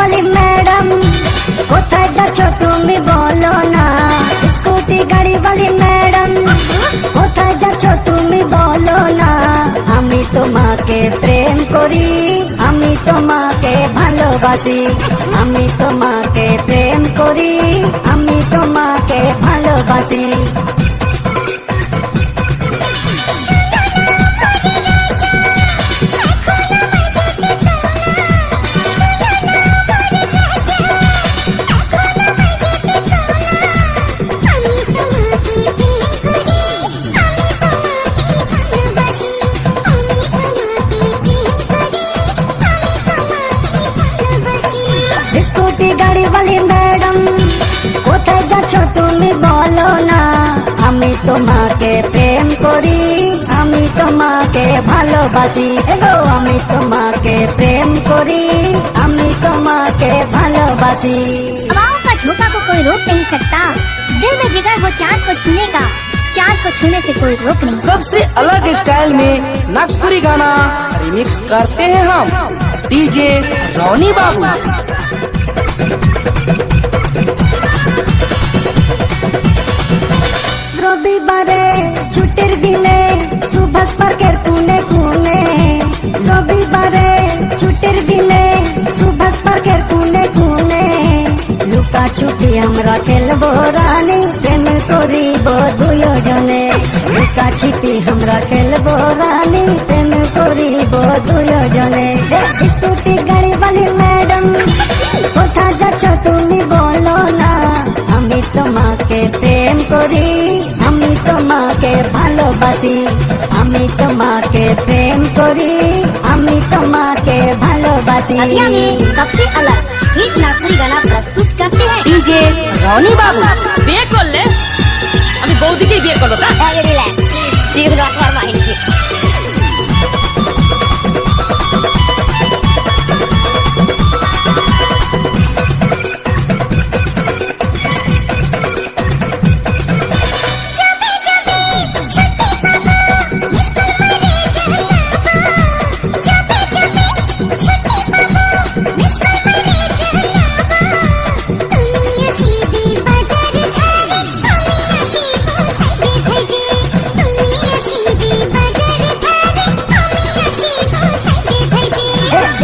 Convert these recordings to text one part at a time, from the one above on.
वाली मैडम কোথায় যাচ্ছ তুমি বলো না। স্কুটি গাড়ি वाली मैडम কোথায় যাচ্ছ তুমি বলো না। আমি তোমাকে প্রেম করি, আমি তোমাকে ভালোবাসি, আমি তোমাকে প্রেম করি, আমি তোমাকে ভালোবাসি। স্কুটি গাড়ি वाली मैडम কোথায় যাচ্ছ তুমি বলো না। আমি তোমাকে প্রেম করি, আমি তোমাকে ভালোবাসি, এগো আমি তোমাকে প্রেম করি, আমি তোমাকে भालोबासी। हवाओं का झोंका को कोई रोक नहीं सकता, दिल में जिगर हो चांद को छूने का, चांद को छूने से कोई रोक नहीं। सबसे अलग स्टाइल में नागपुरी गाना रिमिक्स करते हैं हम डीजे रौनी बाबू। রবিবারে ছুটির দিনে সুভাষ পার্কের কোণে কোণে, রবিবারে ছুটির দিনে সুভাষ পার্কের কোণে কোণে লুকা ছুপি আমরা খেলবো রানী, প্রেম করিব দুজনে। লুকা ছিপি আমরা খেলবো রানী, প্রেম করিব দুজনে। স্কুটি গাড়ি वाली मैडम কোথায় যাচ্ছ তুমি বলো না। আমি তোমাকে প্রেম করি, আমি তোমাকে ভালোবাসি, আমি তোমাকে প্রেম করি, আমি তোমাকে ভালোবাসি। अभी हमें सबसे अलग हिट नागपुरी गाना प्रस्तुत करते हैं डीजे रौनी बाबू। বিয়ে করলে আমি বৌদিকেই বিয়ে করবো তা? Relax please, do not mind.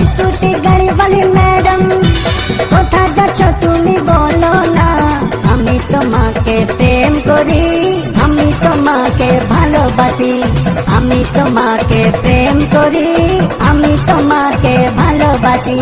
Scooty গাড়ি वाली मैडम কোথায় যাচ্ছ তুমি বলো না। আমি তোমাকে প্রেম করি, আমি তোমাকে ভালোবাসি, আমি তোমাকে প্রেম করি, আমি তোমাকে ভালোবাসি।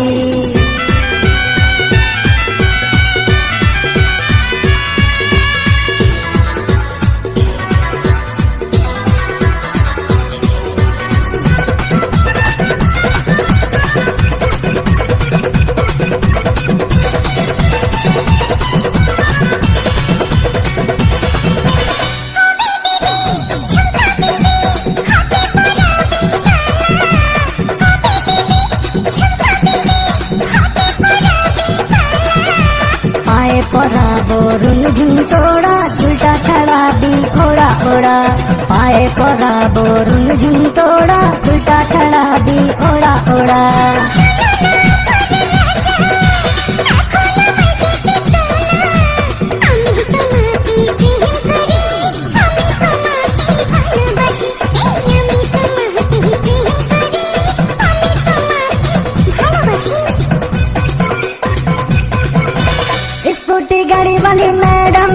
পায়ে পরাবো রুনঝুন তোড়া, চুলটা ছাড়াবি ওড়া ওড়া। পায়ে পরাবো রুনঝুন তোড়া, চুলটা ছাড়াবি ওড়া ওড়া। স্কুটি গাড়ি वाली मैडम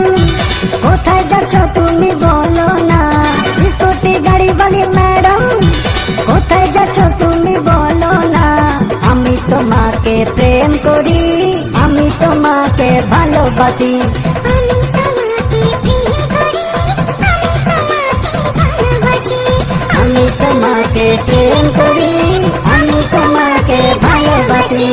কোথায় যাচ্ছ তুমি বলো না। স্কুটি গাড়ি वाली मैडम কোথায় যাচ্ছ তুমি বলো না। আমি তোমাকে প্রেম করি, আমি তোমাকে ভালোবাসি, আমি তোমাকে প্রেম করি, আমি তোমাকে ভালোবাসি। আমি তোমাকে প্রেম করি, আমি তোমাকে ভালোবাসি।